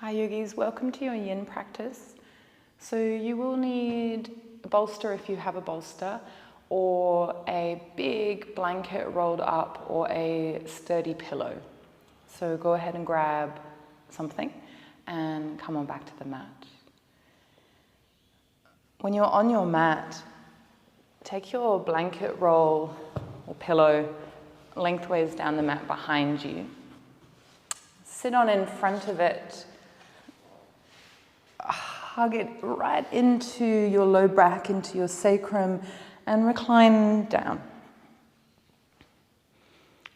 Hi yogis, welcome to your yin practice. So you will need a bolster if you have a bolster, or a big blanket rolled up, or a sturdy pillow. So go ahead and grab something and come on back to the mat. When you're on your mat, take your blanket roll or pillow lengthways down the mat behind you. Sit on in front of it. Hug it right into your low back, into your sacrum, and recline down.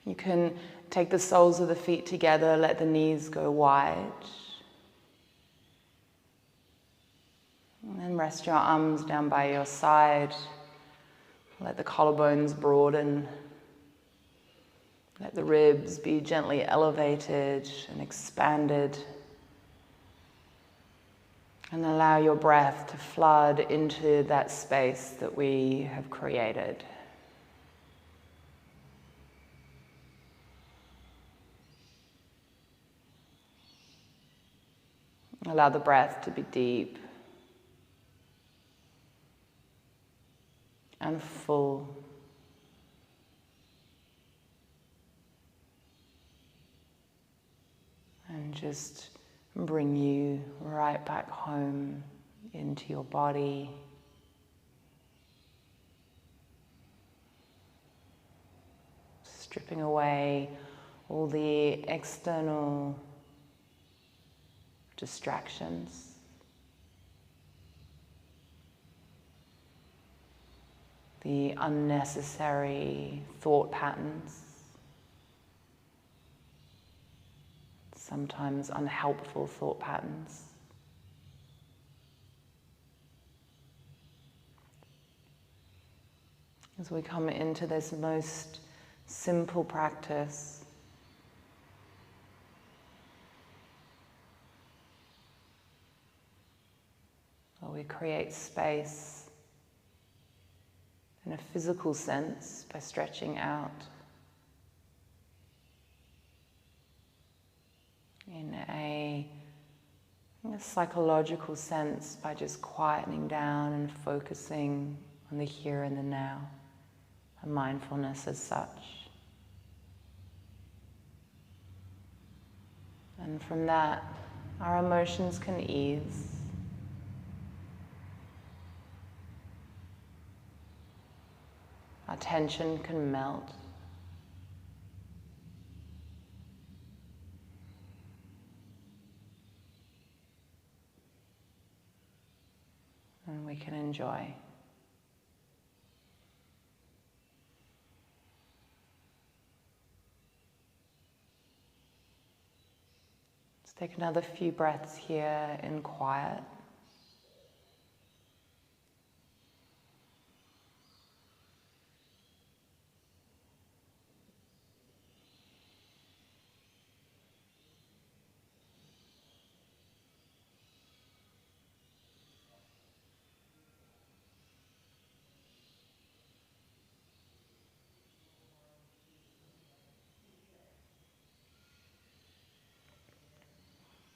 You can take the soles of the feet together, let the knees go wide. And then rest your arms down by your side. Let the collarbones broaden. Let the ribs be gently elevated and expanded. And allow your breath to flood into that space that we have created. Allow the breath to be deep and full. And just bring you right back home into your body. Stripping away all the external distractions. The unnecessary thought patterns. Sometimes unhelpful thought patterns. As we come into this most simple practice, where we create space in a physical sense by stretching out, in a psychological sense by just quietening down and focusing on the here and the now, and mindfulness as such. And from that, our emotions can ease. Our tension can melt. And we can enjoy. Let's take another few breaths here in quiet.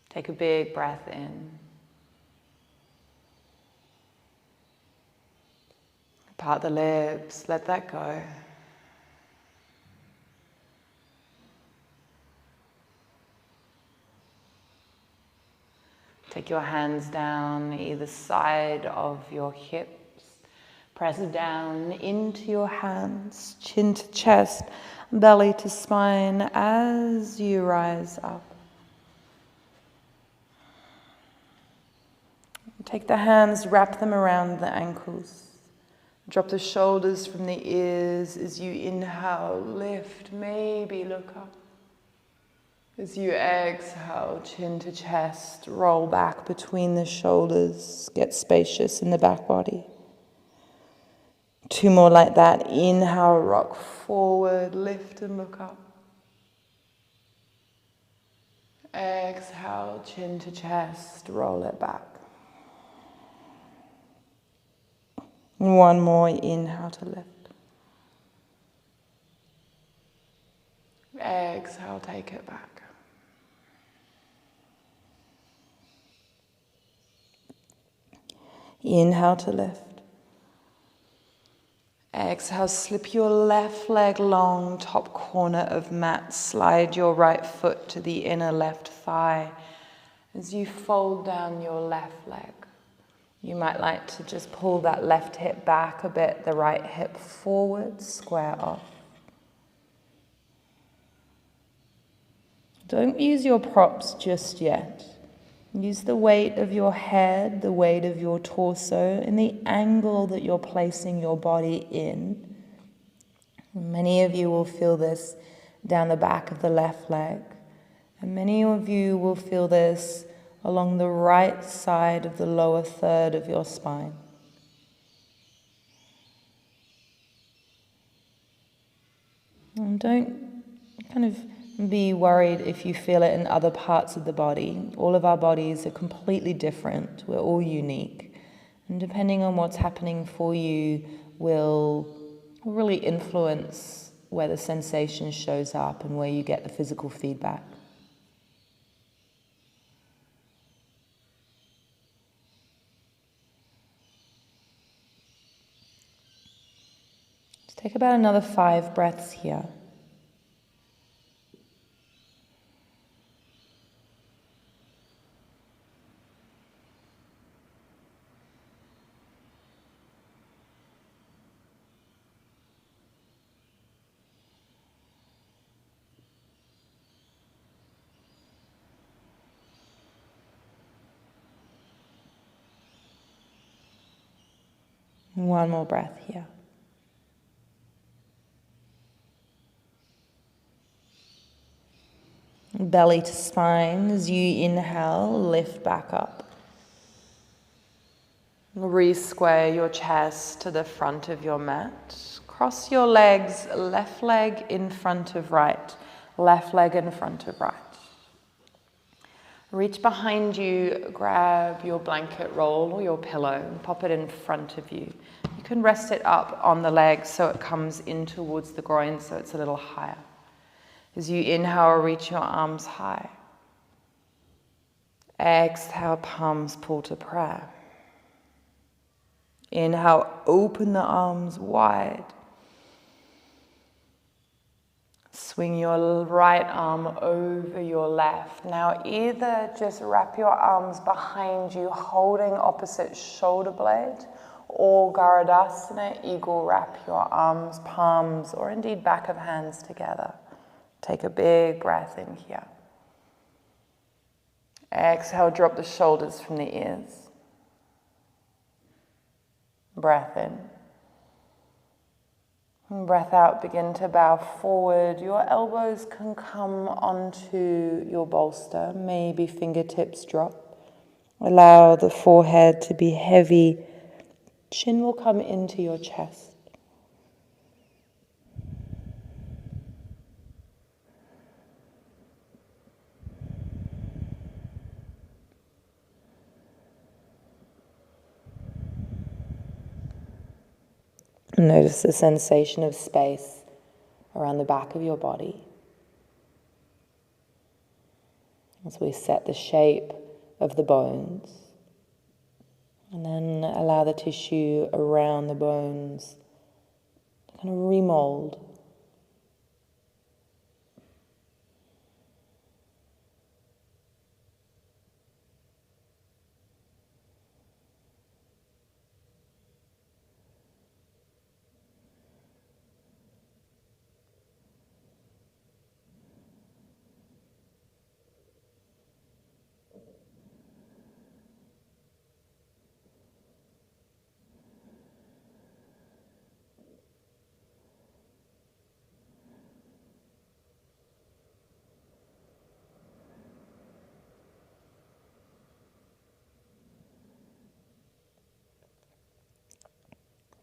Take a big breath in. Part the lips, let that go. Take your hands down either side of your hips. Press down into your hands, chin to chest, belly to spine as you rise up. Take the hands, wrap them around the ankles. Drop the shoulders from the ears as you inhale, lift, maybe look up. As you exhale, chin to chest, roll back between the shoulders, get spacious in the back body. 2 more like that. Inhale, rock forward, lift and look up. Exhale, chin to chest, roll it back. 1 more, inhale to lift. Exhale, take it back. Inhale to lift. Exhale, slip your left leg long, top corner of mat. Slide your right foot to the inner left thigh as you fold down your left leg. You might like to just pull that left hip back a bit, the right hip forward, square off. Don't use your props just yet. Use the weight of your head, the weight of your torso, and the angle that you're placing your body in. Many of you will feel this down the back of the left leg, and many of you will feel this along the right side of the lower third of your spine. And don't kind of be worried if you feel it in other parts of the body. All of our bodies are completely different. We're all unique. And depending on what's happening for you will really influence where the sensation shows up and where you get the physical feedback. Just take about another 5 breaths here. One more breath here. Belly to spine as you inhale, lift back up. Re-square your chest to the front of your mat. Cross your legs, left leg in front of right, left leg in front of right. Reach behind you, grab your blanket roll or your pillow and pop it in front of you. You can rest it up on the legs so it comes in towards the groin so it's a little higher. As you inhale, reach your arms high. Exhale, palms pull to prayer. Inhale, open the arms wide. Swing your right arm over your left. Now either just wrap your arms behind you, holding opposite shoulder blade, or Garudasana, eagle wrap your arms, palms, or indeed back of hands together. Take a big breath in here. Exhale, drop the shoulders from the ears. Breath in. And breath out, begin to bow forward. Your elbows can come onto your bolster, maybe fingertips drop. Allow the forehead to be heavy. Chin will come into your chest. Notice the sensation of space around the back of your body as we set the shape of the bones, and then allow the tissue around the bones to kind of remold.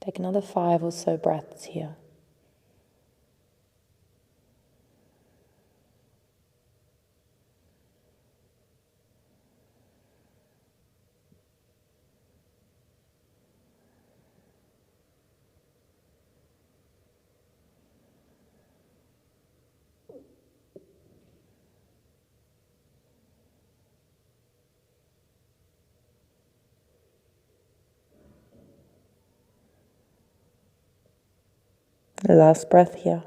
Take another 5 or so breaths here. The last breath here.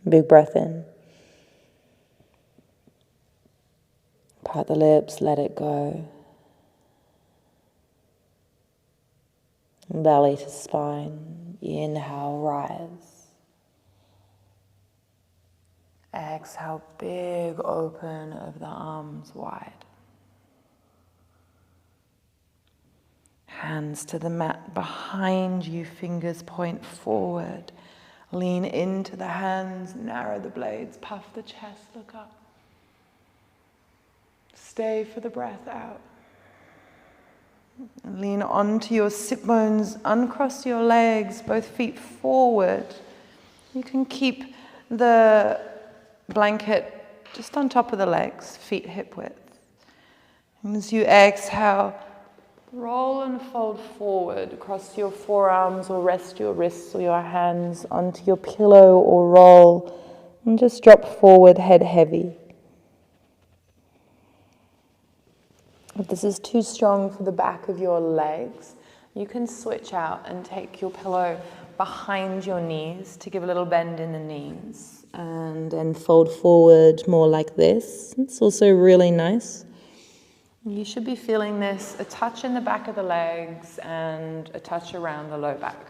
Big breath in. Part the lips, let it go. Belly to spine. Inhale, rise. Exhale, big open of the arms wide. Hands to the mat behind you, fingers point forward. Lean into the hands, narrow the blades, puff the chest, look up. Stay for the breath out. And lean onto your sit bones, uncross your legs, both feet forward. You can keep the blanket just on top of the legs, feet hip width. And as you exhale, roll and fold forward across your forearms, or rest your wrists or your hands onto your pillow or roll, and just drop forward, head heavy. If this is too strong for the back of your legs, you can switch out and take your pillow behind your knees to give a little bend in the knees, and then fold forward more like this. It's also really nice. You should be feeling this a touch in the back of the legs and a touch around the low back.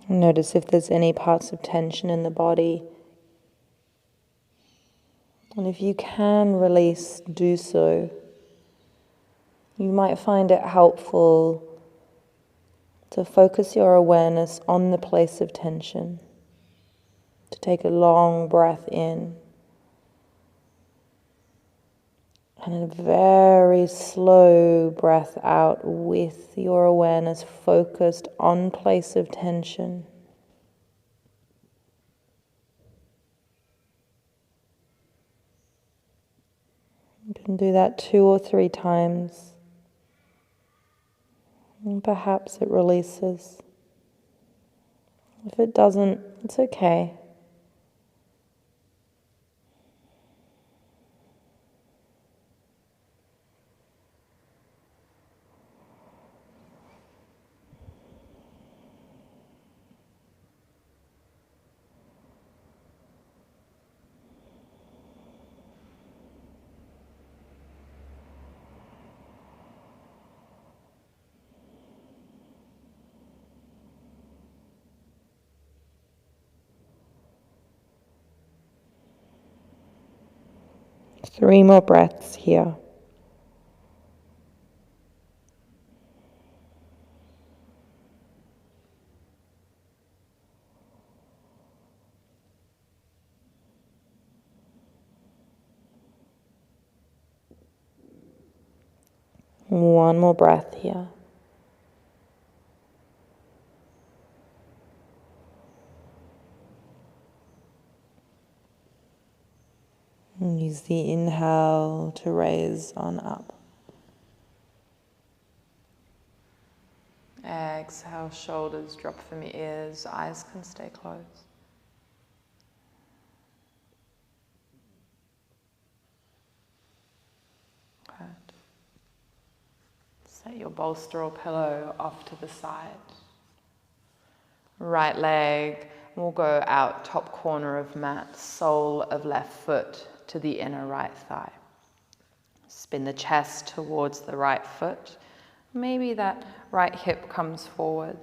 Notice if there's any parts of tension in the body. And if you can release, do so. You might find it helpful to focus your awareness on the place of tension, to take a long breath in, and a very slow breath out with your awareness focused on place of tension. You can do that 2 or 3 times. And perhaps it releases. If it doesn't, it's okay. Three more breaths here. One more breath here. And use the inhale to raise on up. Exhale, shoulders drop from your ears, eyes can stay closed. Good. Set your bolster or pillow off to the side. Right leg will go out top corner of mat, sole of left foot to the inner right thigh. Spin the chest towards the right foot. Maybe that right hip comes forward.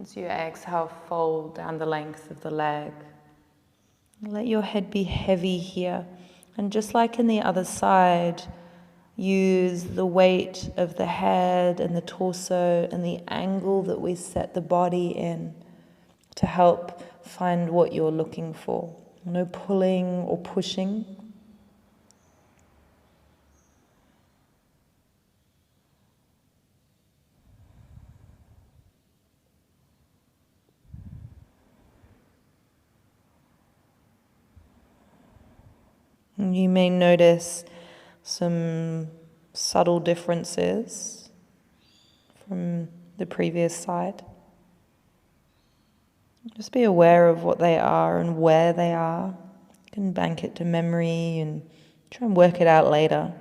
As you exhale, fold down the length of the leg. Let your head be heavy here. And just like in the other side, use the weight of the head and the torso and the angle that we set the body in to help find what you're looking for. No pulling or pushing. You may notice some subtle differences from the previous side. Just be aware of what they are and where they are. You can bank it to memory and try and work it out later.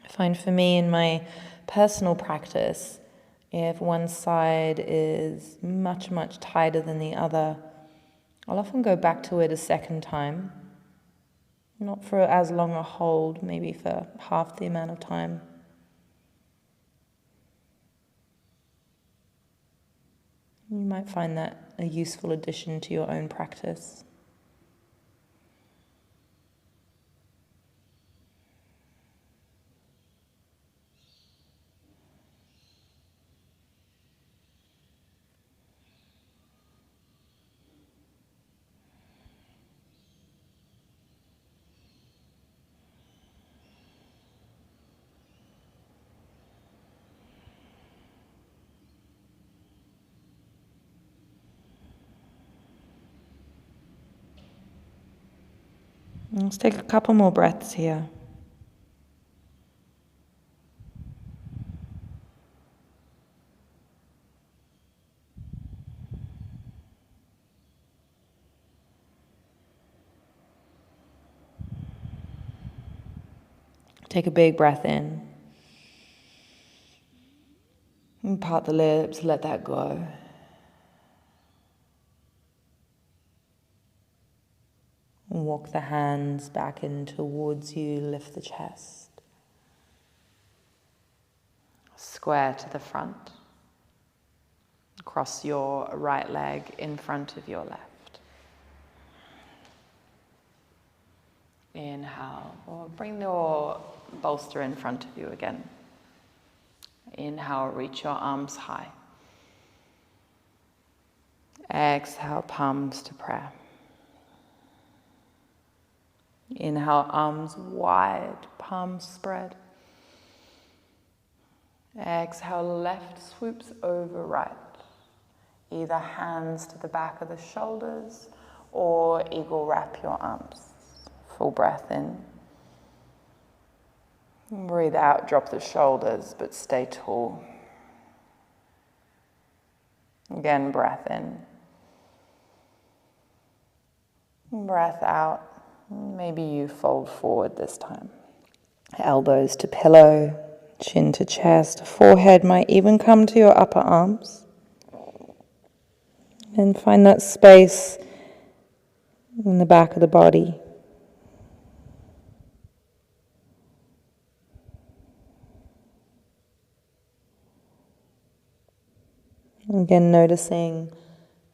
I find for me in my personal practice, if one side is much, much tighter than the other, I'll often go back to it a second time. Not for as long a hold, maybe for half the amount of time. You might find that a useful addition to your own practice. Let's take a couple more breaths here. Take a big breath in. And part the lips, let that go. And walk the hands back in towards you, lift the chest. Square to the front. Cross your right leg in front of your left. Inhale, or bring your bolster in front of you again. Inhale, reach your arms high. Exhale, palms to prayer. Inhale, arms wide, palms spread. Exhale, left swoops over right. Either hands to the back of the shoulders or eagle wrap your arms. Full breath in. Breathe out, drop the shoulders, but stay tall. Again, breath in. Breath out. Maybe you fold forward this time. Elbows to pillow, chin to chest, forehead might even come to your upper arms. And find that space in the back of the body. Again, noticing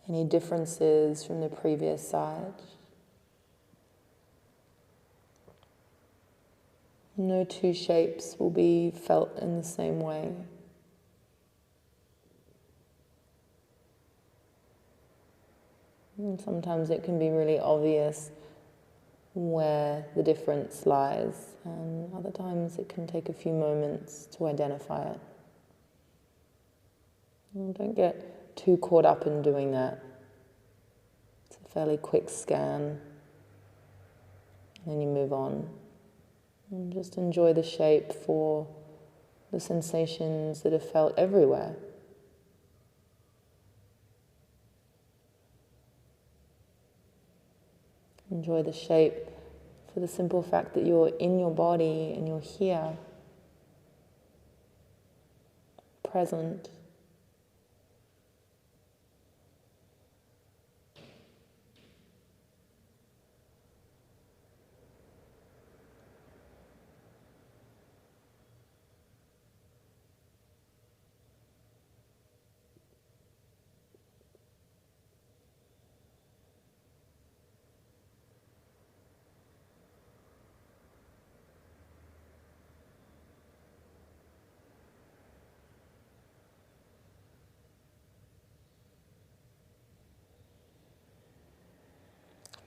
any differences from the previous side. No two shapes will be felt in the same way. And sometimes it can be really obvious where the difference lies, and other times it can take a few moments to identify it. And don't get too caught up in doing that. It's a fairly quick scan, and then you move on. And just enjoy the shape for the sensations that are felt everywhere. Enjoy the shape for the simple fact that you're in your body and you're here, present.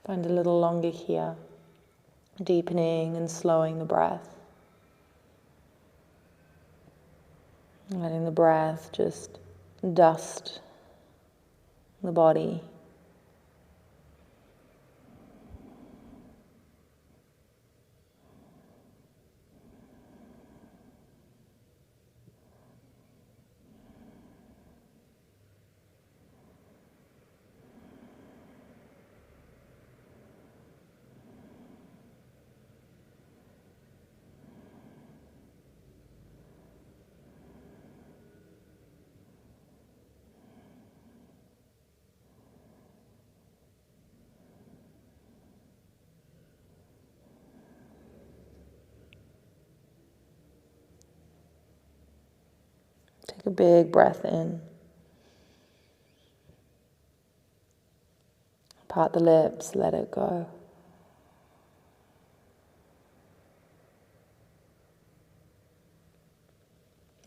Find a little longer here, deepening and slowing the breath. Letting the breath just dust the body. Take a big breath in. Part the lips, let it go.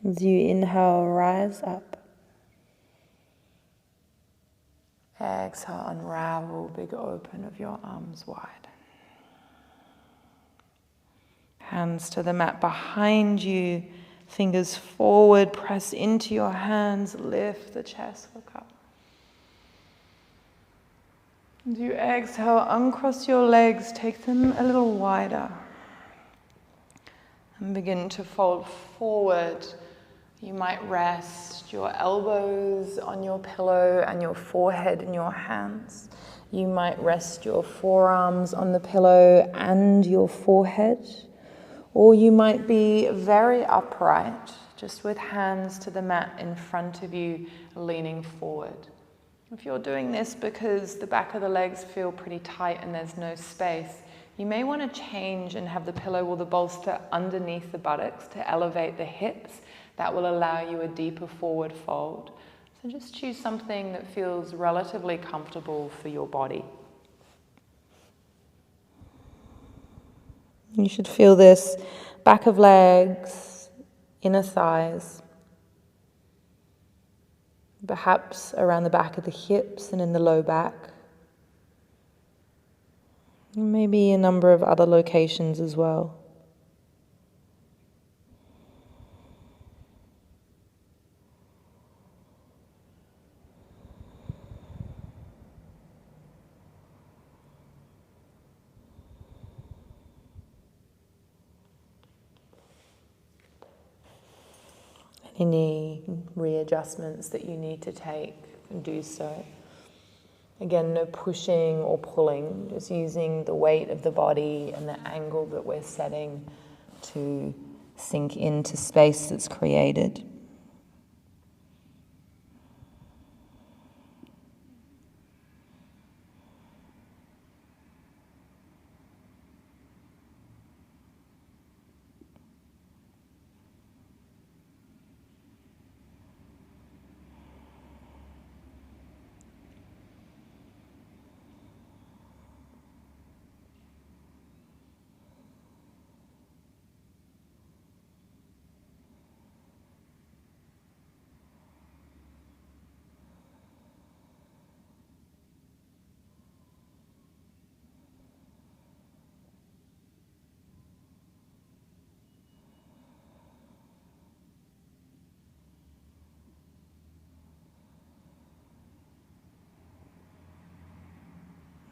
As you inhale, rise up. Exhale, unravel, big open of your arms wide. Hands to the mat behind you, fingers forward, press into your hands, lift the chest, look up. As you exhale, uncross your legs, take them a little wider. And begin to fold forward. You might rest your elbows on your pillow and your forehead in your hands. You might rest your forearms on the pillow and your forehead. Or you might be very upright, just with hands to the mat in front of you, leaning forward. If you're doing this because the back of the legs feel pretty tight and there's no space, you may want to change and have the pillow or the bolster underneath the buttocks to elevate the hips. That will allow you a deeper forward fold. So just choose something that feels relatively comfortable for your body. You should feel this back of legs, inner thighs, perhaps around the back of the hips and in the low back. Maybe a number of other locations as well. Any readjustments that you need to take, do so. Again, no pushing or pulling, just using the weight of the body and the angle that we're setting to sink into space that's created.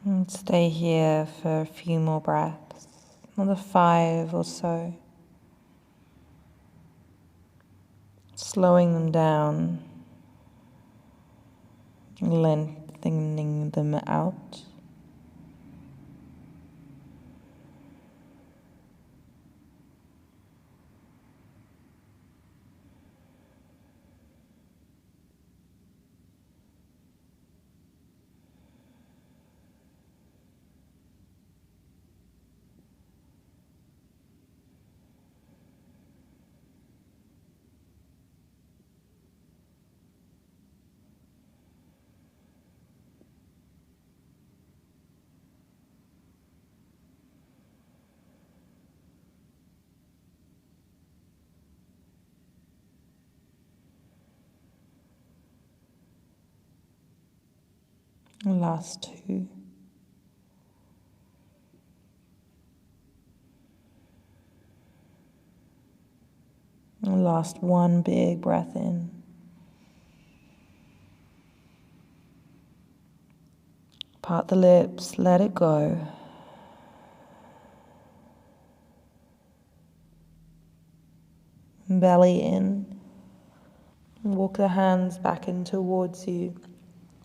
And stay here for a few more breaths, another 5 or so. Slowing them down, lengthening them out. Last 2. And last one big breath in. Part the lips, let it go. Belly in. Walk the hands back in towards you.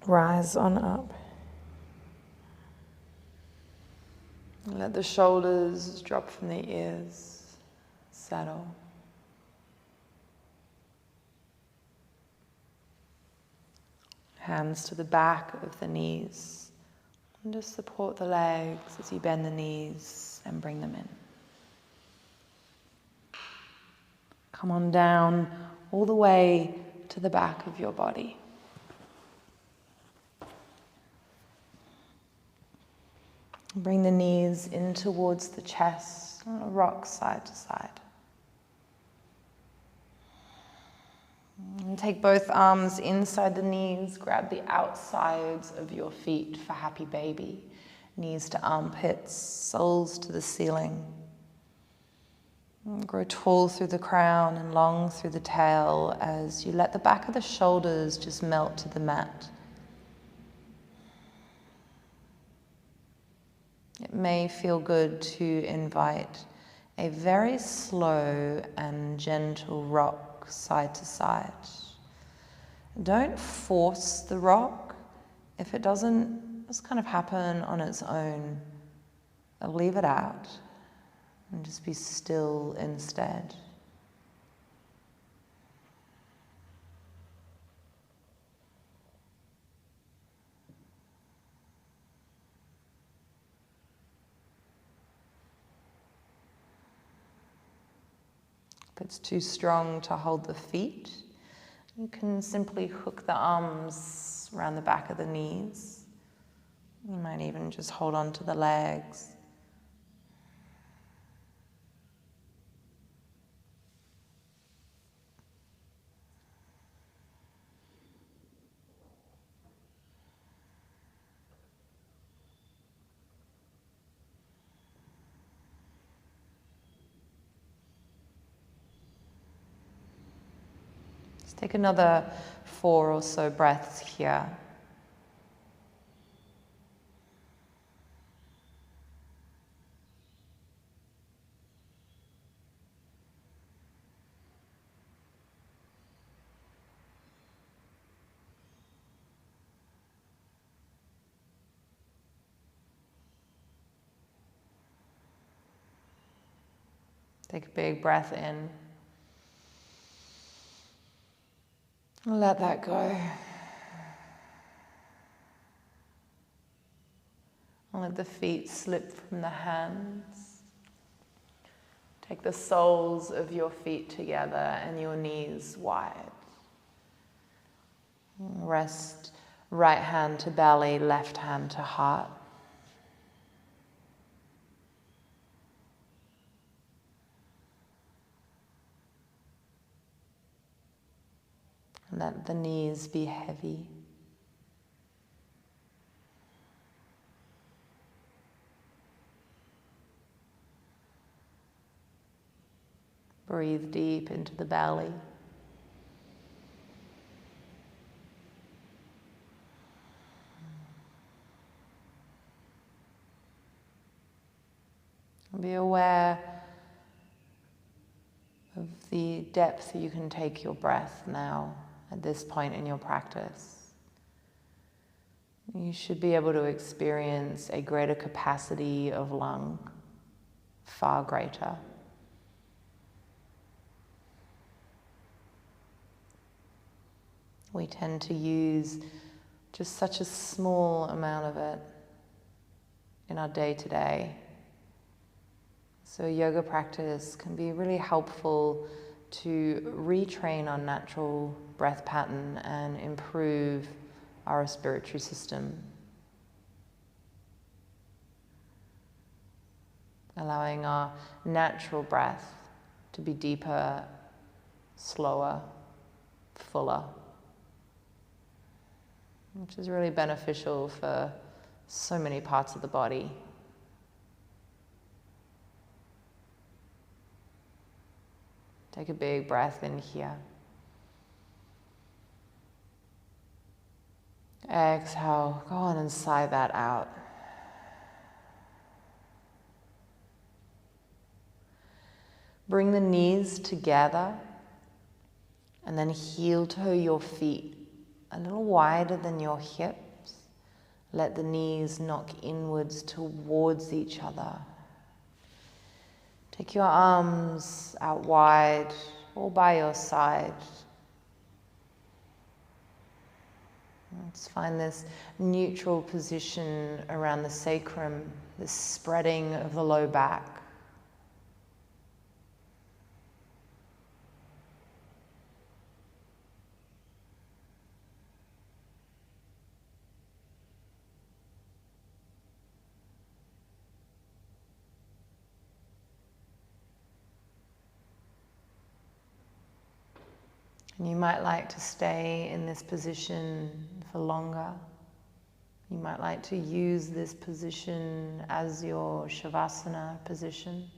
Rise on up. Let the shoulders drop from the ears. Settle. Hands to the back of the knees. And just support the legs as you bend the knees and bring them in. Come on down all the way to the back of your body. Bring the knees in towards the chest, rock side to side. And take both arms inside the knees, grab the outsides of your feet for happy baby. Knees to armpits, soles to the ceiling. And grow tall through the crown and long through the tail as you let the back of the shoulders just melt to the mat. It may feel good to invite a very slow and gentle rock side to side. Don't force the rock. If it doesn't just kind of happen on its own, leave it out and just be still instead. If it's too strong to hold the feet, you can simply hook the arms around the back of the knees. You might even just hold on to the legs. Take another 4 or so breaths here. Take a big breath in. Let that go. And let the feet slip from the hands. Take the soles of your feet together and your knees wide. Rest right hand to belly, left hand to heart. Let the knees be heavy. Breathe deep into the belly. Be aware of the depth you can take your breath now at this point in your practice. You should be able to experience a greater capacity of lung, far greater. We tend to use just such a small amount of it in our day-to-day. So yoga practice can be really helpful to retrain our natural breath pattern and improve our respiratory system. Allowing our natural breath to be deeper, slower, fuller, which is really beneficial for so many parts of the body. Take a big breath in here. Exhale, go on and sigh that out. Bring the knees together and then heel toe your feet a little wider than your hips. Let the knees knock inwards towards each other. Take your arms out wide or by your side. Let's find this neutral position around the sacrum, this spreading of the low back. And you might like to stay in this position for longer. You might like to use this position as your Shavasana position.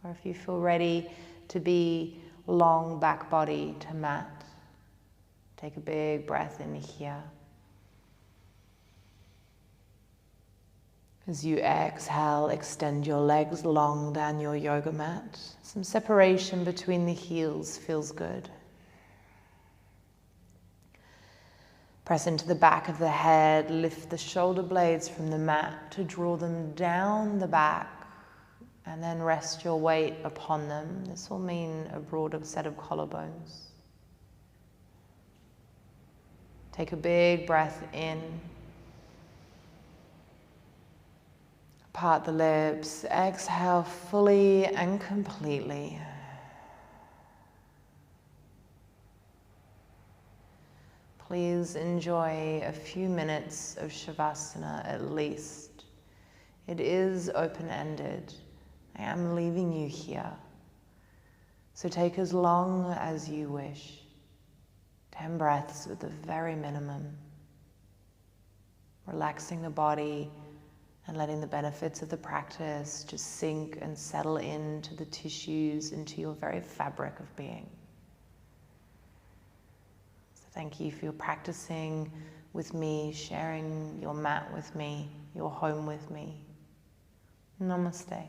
Or if you feel ready to be long back body to mat, take a big breath in here. As you exhale, extend your legs long down your yoga mat. Some separation between the heels feels good. Press into the back of the head, lift the shoulder blades from the mat to draw them down the back, and then rest your weight upon them. This will mean a broader set of collarbones. Take a big breath in. Part the lips, exhale fully and completely. Please enjoy a few minutes of Shavasana at least. It is open-ended. I am leaving you here. So take as long as you wish. 10 breaths at the very minimum. Relaxing the body and letting the benefits of the practice just sink and settle into the tissues, into your very fabric of being. So thank you for your practicing with me, sharing your mat with me, your home with me. Namaste.